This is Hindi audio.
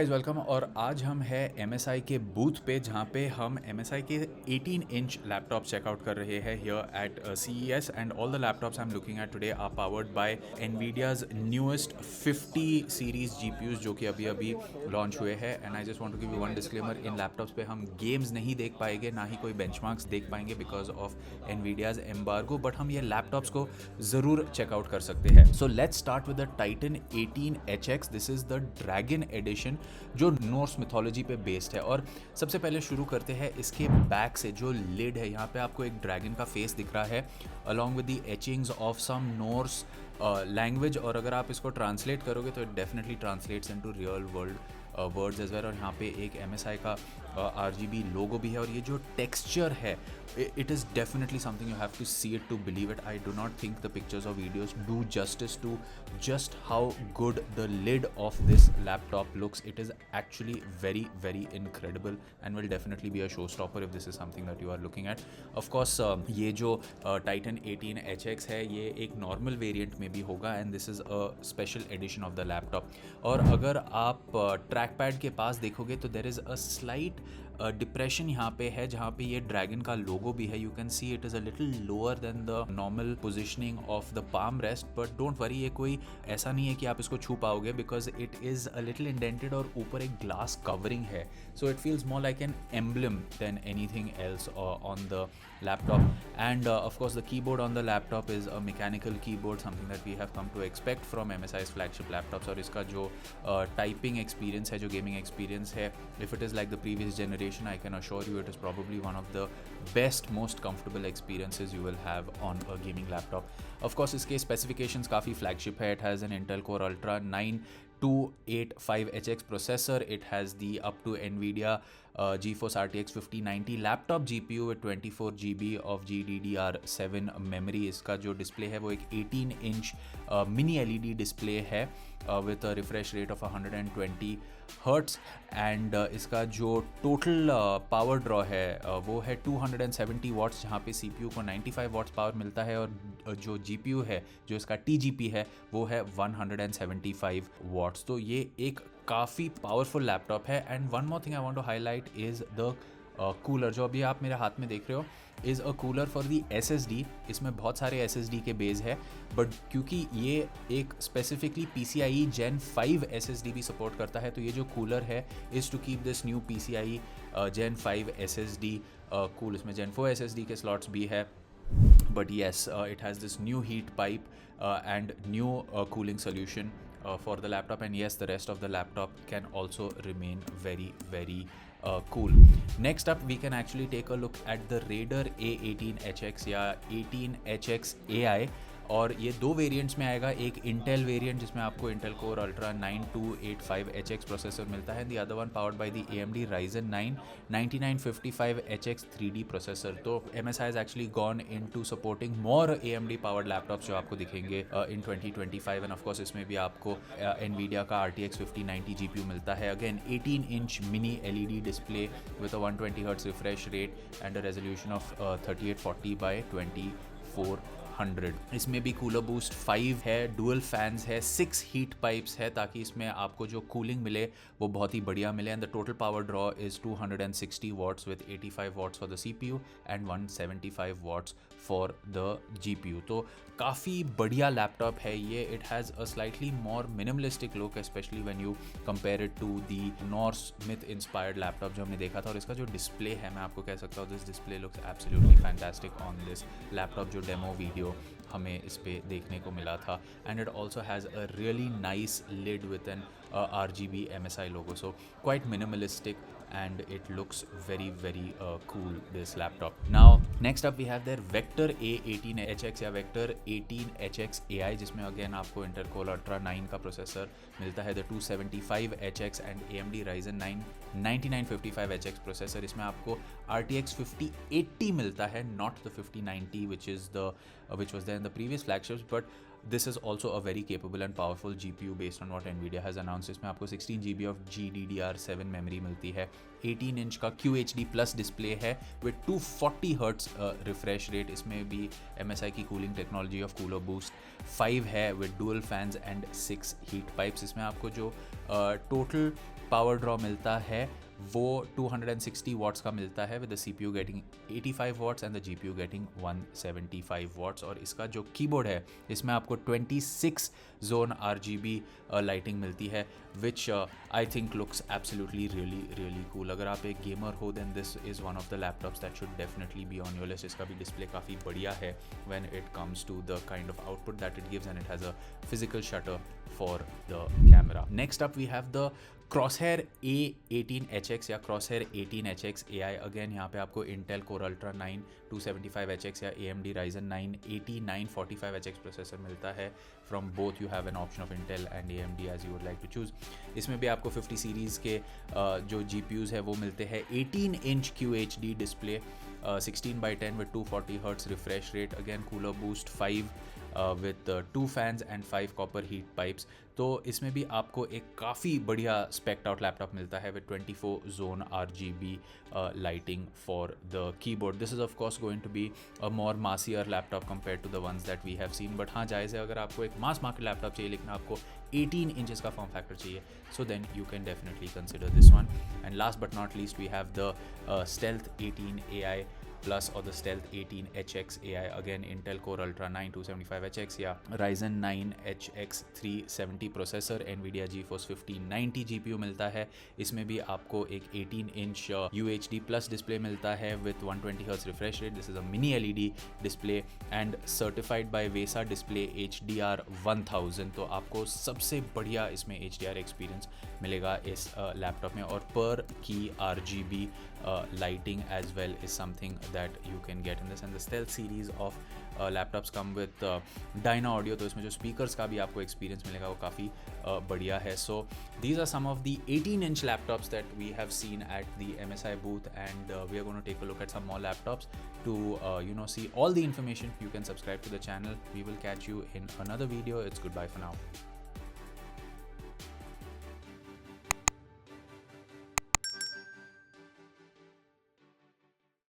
Guys welcome. और आज हम है MSI के बूथ पे जहाँ पे हम MSI के 18 इंच लैपटॉप चेकआउट कर रहे हैं here at CES and all the laptops I am looking at today are powered by NVIDIA's newest 50 series GPUs जो कि अभी अभी लॉन्च हुए हैं। And I just want to give you one disclaimer, इन लैपटॉप्स पे हम गेम्स नहीं देख पाएंगे, ना ही कोई बेंचमार्क्स देख पाएंगे because of NVIDIA's embargo, but हम ये लैपटॉप्स को ज़रूर चेकआउट कर सकते हैं। So let's start with the titan 18HX। This is the dragon edition जो नॉर्स मिथोलॉजी पे बेस्ड है। और सबसे पहले शुरू करते हैं इसके बैक से। जो लिड है यहाँ पे आपको एक ड्रैगन का फेस दिख रहा है along with the etchings of some Norse language. और अगर आप इसको ट्रांसलेट करोगे तो it definitely translates into real world words as well. और यहाँ पे एक MSI का RGB लोगो भी है। और ये जो टेक्सचर है it is definitely something you have to see it to believe it. I do not think the pictures or videos do justice to just how good the lid of this laptop looks. It is actually very very incredible and will definitely be a showstopper if this is something that you are looking at. Of course ये जो Titan 18HX है ये एक नॉर्मल वेरिएंट में भी होगा and this is a special edition of the laptop. और अगर आप ट्रैक पैड के पास देखोगे तो there is a slight depression यहाँ पे है जहाँ पे ये ड्रैगन का लोगो भी है। You can see it is a little lower than the normal positioning of the palm rest, but don't worry, ये कोई ऐसा नहीं है कि आप इसको छू पाओगे because it is a little indented और ऊपर एक ग्लास कवरिंग है। So it feels more like an emblem than anything else on the laptop. And of course the keyboard on the laptop is a mechanical keyboard, something that we have come to expect from MSI's flagship laptops. और इसका जो typing experience है, जो gaming experience है, if it is like the previous generation, I can assure you it is probably one of the best, most comfortable experiences you will have on a gaming laptop. Of course इसके specifications काफ़ी flagship है. It has an Intel Core Ultra 9285HX processor. It has the up to NVIDIA GeForce RTX 5090 laptop GPU with 24 GB of GDDR7 memory. इसका जो डिस्प्ले है वो एक 18 इंच मिनी LED डिस्प्ले है with a refresh rate of 120 Hz. And इसका जो टोटल पावर ड्रॉ है वो है 270 वाट्स, जहाँ पे CPU को 95 वाट्स पावर मिलता है। और जो GPU है, जो इसका TGP है, वो है 175 वाट्स। तो ये एक काफ़ी पावरफुल लैपटॉप है। And one more thing I want to highlight is the cooler. जो अभी आप मेरे हाथ में देख रहे हो is a cooler for the SSD। इसमें बहुत सारे SSD के बेस है, बट क्योंकि ये एक स्पेसिफिकली PCIe Gen 5 SSD भी सपोर्ट करता है, तो ये जो कूलर है is to keep this new PCIe Gen 5 SSD cool. इसमें Gen 4 SSD के स्लॉट्स भी है, but yes it has this new heat pipe and new cooling solution for the laptop. And yes, the rest of the laptop can also remain very very cool. Next up we can actually take a look at the Raider A18HX या 18HX AI. और ये दो वेरिएंट्स में आएगा, एक इंटेल वेरिएंट जिसमें आपको Intel core ultra 9285HX processor मिलता है, the other one powered by the AMD Ryzen 9 9955HX 3D processor. तो MSI has actually gone into supporting more AMD powered laptops जो आपको दिखेंगे in 2025। एंड ऑफ कोर्स इसमें भी आपको NVIDIA का RTX 5090 GPU मिलता है। Again 18 inch mini LED display with a 120 Hz refresh rate and a resolution of 3840 by 2400। इसमें भी कूलर बूस्ट 5 है, डुअल फैंस है, 6 हीट पाइप्स है ताकि इसमें आपको जो कूलिंग मिले वो बहुत ही बढ़िया मिले। And the total power draw is 260 watts with 85 watts for the CPU and 175 watts for the GPU। तो काफ़ी बढ़िया लैपटॉप है ये। It has a slightly more minimalistic look, specially when you compare it to the Norse myth inspired laptop जो हमने देखा था। और इसका जो डिस्प्ले है, मैं आपको कह सकता हूँ this display looks absolutely fantastic on this laptop. जो डेमो वीडियो हमें इस पे देखने को मिला था। And it also has a really nice lid with an RGB MSI logo, so quite minimalistic and it looks very very cool, this laptop. Now next up we have their Vector A18HX या Vector 18HX AI, जिसमें again आपको Intel Core Ultra 9 का प्रोसेसर मिलता है, the 275HX and AMD Ryzen 9 9955HX processor. इसमें आपको RTX 5080 मिलता है, not the 5090 which was there in the previous flagships, but this is also a very capable and powerful GPU based on what NVIDIA has announced. इसमें आपको 16 GB of GDDR7 मेमोरी मिलती है, 18 इंच का QHD प्लस डिस्प्ले है with 240 Hz रिफ्रेश रेट। इसमें भी MSI की cooling technology of cooler boost 5 है with dual fans and 6 heat pipes. इसमें आपको जो टोटल पावर ड्रॉ मिलता है वो 260 वॉट्स का मिलता है with the CPU getting 85 watts and the GPU getting 175 watts. और इसका जो कीबोर्ड है इसमें आपको 26 जोन RGB लाइटिंग मिलती है which I think looks absolutely really cool. अगर आप एक गेमर हो then this is one of the laptops that should definitely be on your list. इसका भी डिस्प्ले काफ़ी बढ़िया है when it comes to the kind of output that it gives and it has a physical shutter for the camera. Next up we have the Crosshair A18HX या Crosshair 18HX AI। अगेन यहाँ पे आपको Intel Core Ultra 9 275HX या AMD Ryzen 9 8945HX प्रोसेसर मिलता है। From both you have an option of Intel and AMD as you would like to choose. इसमें भी आपको 50 सीरीज़ के जो GPUs है वो मिलते हैं। 18 inch QHD display 16:10 with 240 Hz refresh rate, again cooler boost 5 with 2 fans and 5 copper heat pipes। तो इसमें भी आपको एक काफ़ी बढ़िया स्पेक्ड आउट लैपटॉप मिलता है with 24 zone RGB lighting for the keyboard. This is of course going to be a more massier laptop compare to the ones that we have seen, but हाँ जायज़ है अगर आपको एक मास मार्केट लैपटॉप चाहिए लेकिन आपको 18 इंचेस का फॉर्म फैक्टर चाहिए, so then you can definitely consider this one। And last but not least we have the Stealth 18 AI Plus or the Stealth 18HX AI, again Intel Core Ultra 9 275HX या Ryzen 9 HX 370 processor, NVIDIA GeForce 1590 GPU मिलता है। इसमें भी आपको एक 18 इंच UHD प्लस डिस्प्ले मिलता है with 120 Hz refresh rate। This is a mini LED display and certified by VESA Display HDR 1000। तो आपको सबसे बढ़िया इसमें HDR एक्सपीरियंस मिलेगा इस लैपटॉप में। और पर की RGB lighting as well is something that you can get in this। and the Stealth series of laptops come with Dyna Audio, तो इसमें जो speakers का भी आपको experience मिलेगा वो काफ़ी बढ़िया है। So these are some of the 18-inch laptops that we have seen at the MSI booth, and we are going to take a look at some more laptops to see all the information. You can subscribe to the channel. We will catch you in another video. It's goodbye for now.